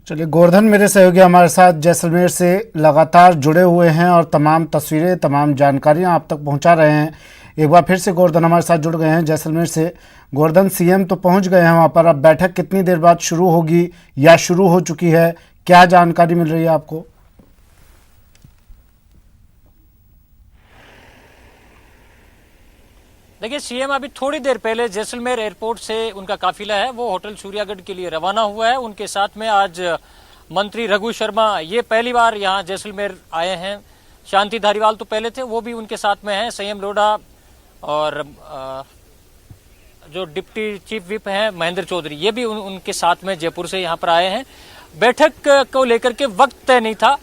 चलिए, गोवर्धन मेरे सहयोगी हमारे साथ जैसलमेर से लगातार जुड़े हुए हैं और तमाम तस्वीरें, तमाम जानकारियां आप तक पहुंचा रहे हैं। एक बार फिर से गोवर्धन हमारे साथ जुड़ गए हैं जैसलमेर से। गोवर्धन, सीएम तो पहुंच गए हैं वहां पर, अब बैठक कितनी देर बाद शुरू होगी या शुरू हो चुकी है, क्या जानकारी मिल रही है आपको? देखिए, सीएम अभी थोड़ी देर पहले जैसलमेर एयरपोर्ट से उनका काफिला है वो होटल सूर्यागढ़ के लिए रवाना हुआ है। उनके साथ में आज मंत्री रघु शर्मा, ये पहली बार यहाँ जैसलमेर आए हैं। शांति धारीवाल तो पहले थे, वो भी उनके साथ में हैं। संयम लोढ़ा और जो डिप्टी चीफ विप हैं महेंद्र चौधरी, ये भी उनके साथ में जयपुर से यहाँ पर आए हैं। बैठक को लेकर के वक्त तय नहीं था,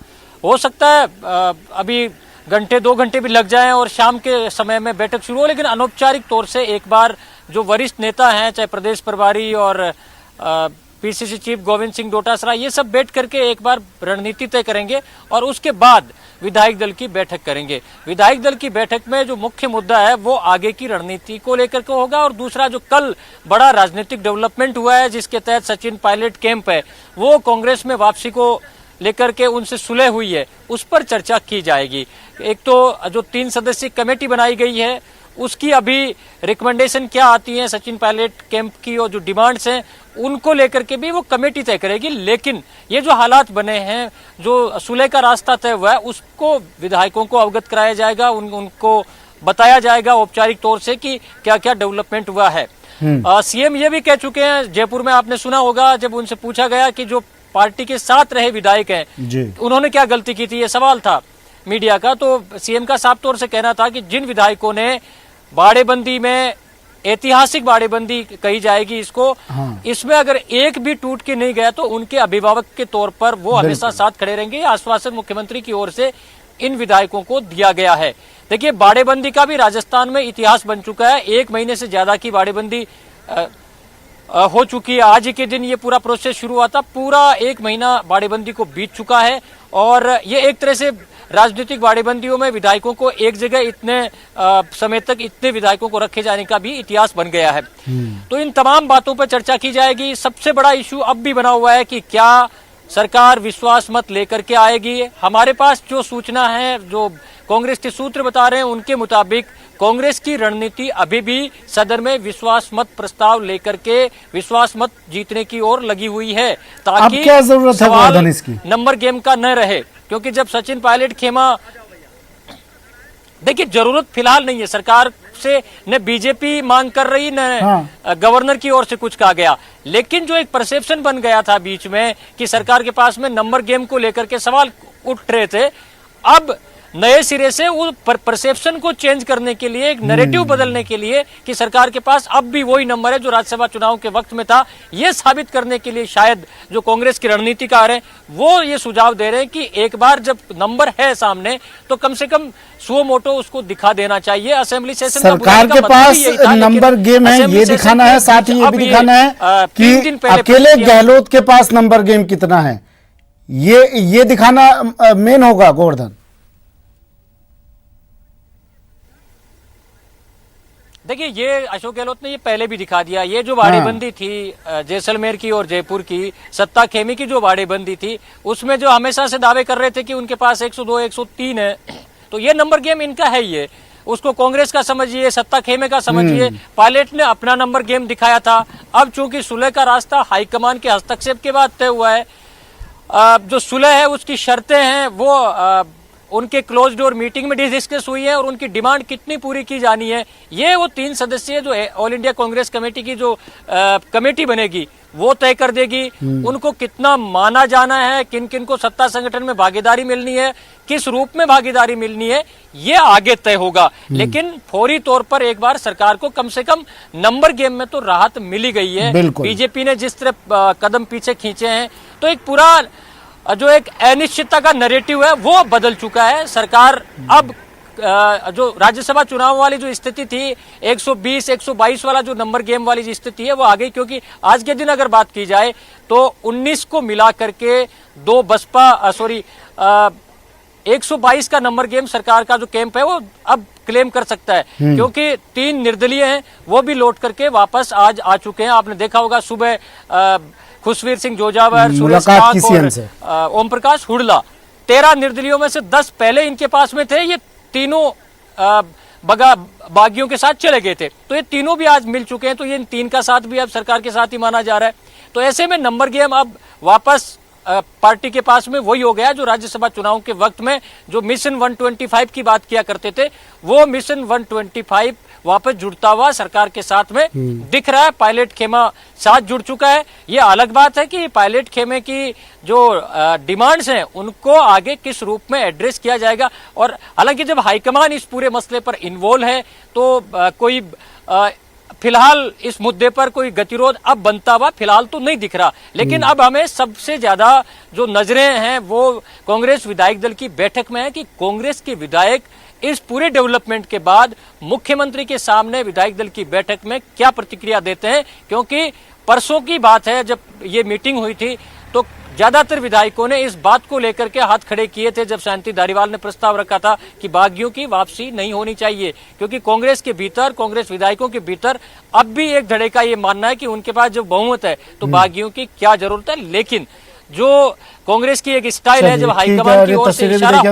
हो सकता है अभी घंटे 2 घंटे भी लग जाएं और शाम के समय में बैठक शुरू हो, लेकिन अनौपचारिक तौर से एक बार जो वरिष्ठ नेता हैं, चाहे प्रदेश प्रभारी और पीसीसी चीफ गोविंद सिंह डोटासरा, ये सब बैठ करके एक बार रणनीति तय करेंगे और उसके बाद विधायक दल की बैठक करेंगे। विधायक दल की बैठक में जो मुख्य मुद्दा है वो आगे की रणनीति को लेकर के होगा, और दूसरा जो कल बड़ा राजनीतिक डेवलपमेंट हुआ है जिसके तहत सचिन पायलट कैंप है वो कांग्रेस में वापसी को लेकर के उनसे सुलह हुई है, उस पर चर्चा की जाएगी। एक तो जो 3 सदस्यीय कमेटी बनाई गई है उसकी अभी रिकमेंडेशन क्या आती है सचिन पायलट कैंप की, और जो डिमांड्स हैं उनको लेकर के भी वो कमेटी तय करेगी। लेकिन ये जो हालात बने हैं, जो सुलह का रास्ता तय हुआ है, उसको विधायकों को अवगत कराया जाएगा, उनको बताया जाएगा औपचारिक तौर से कि क्या क्या डेवलपमेंट हुआ है। सीएम ये भी कह चुके हैं, जयपुर में आपने सुना होगा जब उनसे पूछा गया कि जो पार्टी के साथ रहे विधायक हैं उन्होंने क्या गलती की थी, ये सवाल था मीडिया का, तो सीएम का साफ तौर से कहना था कि जिन विधायकों ने बाड़ेबंदी में, ऐतिहासिक बाड़ेबंदी कही जाएगी इसको, इसमें अगर एक भी टूट के नहीं गया तो उनके अभिभावक के तौर पर वो हमेशा साथ खड़े रहेंगे। आश्वासन मुख्यमंत्री की ओर से इन विधायकों को दिया गया है। देखिए, बाड़ेबंदी का भी राजस्थान में इतिहास बन चुका है। 1 महीने से ज्यादा की बाड़ेबंदी हो चुकी है। आज ही के दिन ये पूरा प्रोसेस शुरू हुआ था, पूरा 1 महीना बाड़ेबंदी को बीत चुका है, और ये एक तरह से राजनीतिक बाड़ेबंदियों में विधायकों को एक जगह इतने समय तक इतने विधायकों को रखे जाने का भी इतिहास बन गया है। तो इन तमाम बातों पर चर्चा की जाएगी। सबसे बड़ा इशू अब भी बना हुआ है कि क्या सरकार विश्वास मत लेकर के आएगी। हमारे पास जो सूचना है, जो कांग्रेस के सूत्र बता रहे हैं, उनके मुताबिक कांग्रेस की रणनीति अभी भी सदन में विश्वास मत प्रस्ताव लेकर के विश्वास मत जीतने की ओर लगी हुई है, ताकि क्या जरूरत है इसकी? नंबर गेम का न रहे। क्योंकि जब सचिन पायलट खेमा, देखिए जरूरत फिलहाल नहीं है, सरकार से न बीजेपी मांग कर रही न गवर्नर की ओर से कुछ कहा गया, लेकिन जो एक परसेप्शन बन गया था बीच में कि सरकार के पास में नंबर गेम को लेकर के सवाल उठ रहे थे, अब नए सिरे से वो परसेप्शन को चेंज करने के लिए, एक नैरेटिव बदलने के लिए कि सरकार के पास अब भी वही नंबर है जो राज्यसभा चुनाव के वक्त में था, ये साबित करने के लिए शायद जो कांग्रेस के रणनीतिकार हैं वो ये सुझाव दे रहे हैं कि एक बार जब नंबर है सामने तो कम से कम सुओ मोटो उसको दिखा देना चाहिए। असेंबली सेशन सरकार के पास नंबर गेम है ये दिखाना है, साथ ही ये भी दिखाना है कि अकेले गहलोत के पास नंबर गेम कितना है, ये दिखाना मेन होगा। गोवर्धन, देखिए, ये अशोक गहलोत ने ये पहले भी दिखा दिया। ये जो बाड़ेबंदी थी जैसलमेर की और जयपुर की, सत्ता खेमी की जो बाड़ेबंदी थी, उसमें जो हमेशा से दावे कर रहे थे कि उनके पास 102 103 है, तो ये नंबर गेम इनका है। ये उसको कांग्रेस का समझिए, सत्ता खेमे का समझिए, पायलट ने अपना नंबर गेम दिखाया था। अब चूंकि सुलह का रास्ता हाईकमान के हस्तक्षेप के बाद तय हुआ है, जो सुलह है उसकी शर्तें हैं वो उनके क्लोज डोर मीटिंग में डिस्कस हुई है, और उनकी डिमांड कितनी पूरी की जानी है ये वो 3 सदस्यीय जो ऑल इंडिया कांग्रेस कमेटी की जो कमेटी बनेगी वो तय कर देगी। उनको कितना माना जाना है, किन किन को सत्ता संगठन में भागीदारी मिलनी है, किस रूप में भागीदारी मिलनी है, ये आगे तय होगा। लेकिन फौरी तौर पर एक बार सरकार को कम से कम नंबर गेम में तो राहत मिली गई है। बीजेपी ने जिस तरह कदम पीछे खींचे हैं, तो एक पूरा जो एक अनिश्चितता का नैरेटिव है वो बदल चुका है। सरकार अब जो राज्यसभा चुनाव वाली जो स्थिति थी, 120 122 वाला जो नंबर गेम वाली जो स्थिति है वो आ गई, क्योंकि आज के दिन अगर बात की जाए तो 19 को मिला करके 2 बसपा 122 का नंबर गेम सरकार का जो कैंप है वो अब क्लेम कर सकता है, क्योंकि 3 निर्दलीय हैं वो भी लौट करके वापस आज आ चुके हैं। आपने देखा होगा सुबह खुशवीर सिंह जोजावर, सुरेश मुलाकात काक की सीएम और से। ओम प्रकाश हुडला, 13 निर्दलीयों में से 10 पहले इनके पास में थे। ये तीनों बागियों के साथ चले गए थे, तो ये तीनों भी आज मिल चुके हैं। तो ये इन 3 का साथ भी अब सरकार के साथ ही माना जा रहा है। तो ऐसे में नंबर गेम अब वापस पार्टी के पास में वही हो गया जो राज्यसभा चुनाव के वक्त में जो मिशन 125 की बात किया करते थे, वो मिशन 125 वापस जुड़ता हुआ सरकार के साथ में दिख रहा है। पायलट खेमा साथ जुड़ चुका है। ये अलग बात है कि पायलट खेमे की जो डिमांड्स हैं उनको आगे किस रूप में एड्रेस किया जाएगा। और हालांकि जब हाईकमान इस पूरे मसले पर इन्वॉल्व है तो कोई फिलहाल इस मुद्दे पर कोई गतिरोध अब बनता हुआ फिलहाल तो नहीं दिख रहा। लेकिन अब हमें सबसे ज्यादा जो नजरें हैं वो कांग्रेस विधायक दल की बैठक में है कि कांग्रेस के विधायक इस पूरे डेवलपमेंट के बाद मुख्यमंत्री के सामने विधायक दल की बैठक में क्या प्रतिक्रिया देते हैं। क्योंकि परसों की बात है, जब ये मीटिंग हुई थी तो ज्यादातर विधायकों ने इस बात को लेकर के हाथ खड़े किए थे जब शांति धारीवाल ने प्रस्ताव रखा था कि बागियों की वापसी नहीं होनी चाहिए। क्योंकि कांग्रेस के भीतर, कांग्रेस विधायकों के भीतर अब भी एक धड़े का ये मानना है कि उनके पास जो बहुमत है तो बागियों की क्या जरूरत है। लेकिन जो कांग्रेस की एक स्टाइल है, जब हाईकमान की ओर से इशारा